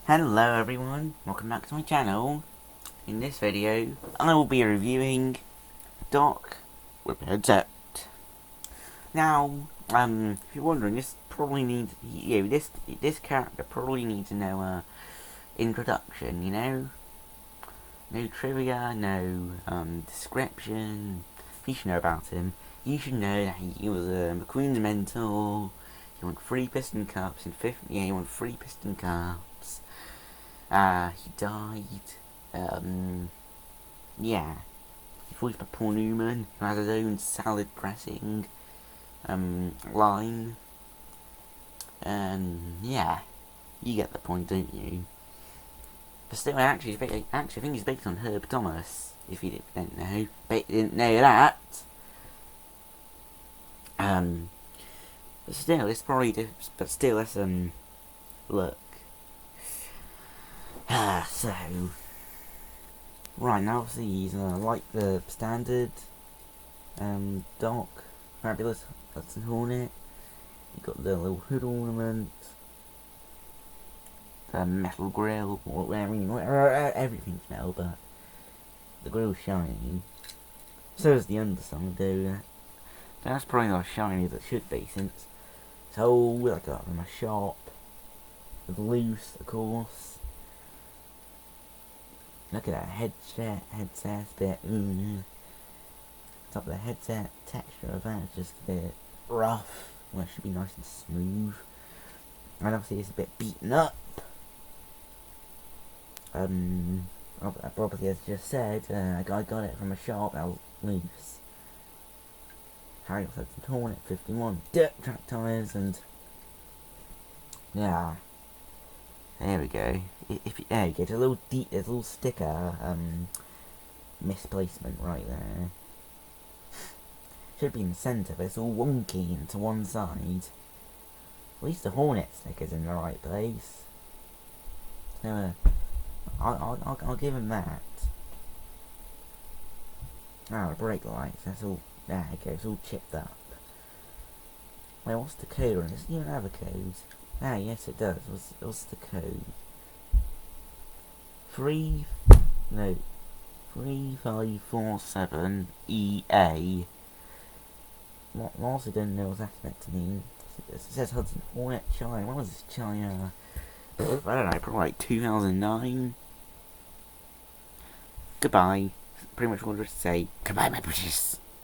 Hello everyone, welcome back to my channel. In this video, I will be reviewing Doc with a headset. Now, if you're wondering, this probably needs, this character probably needs no introduction, no trivia, no description. You should know about him. You should know that he was McQueen's mentor. He won 3 piston cups in fifth. Yeah, he won 3 piston cups. He died. Yeah. He's voiced by Paul Newman, who has his own salad dressing line. Yeah. You get the point, don't you? But still, I actually think he's based on Herb Thomas, if you didn't know. But you didn't know that. But still, it's probably... But still, let's, look. So... Right, now obviously he's like the standard Doc, Fabulous Hudson Hornet. You got the little hood ornament, the metal grill, or everything's metal, but the grill's shiny. So is the underside, though. That's probably not as shiny as it should be, since it's old. I got it from a shop. It's loose, of course. Look at that headset bit. Top of the headset, texture of that is just a bit rough. Well, it should be nice and smooth. And obviously it's a bit beaten up. Probably as I just said, I got it from a shop that was loose. Harry also had some Hornet 51 dirt track tyres and yeah. There we go. There you go. There's a little sticker misplacement right there. Should be in the centre, but it's all wonky into one side. At least the Hornet sticker's in the right place. So I'll give him that. The brake lights. That's all. There it goes. All chipped up. Wait, what's the code on it? Does it even have a code? Yes it does. What's the code? 3547 EA. What I also don't know what that's meant to mean. It says Hudson Hornet China. When was this China? I don't know, probably like 2009. Goodbye. Pretty much all I just say. Goodbye, my precious.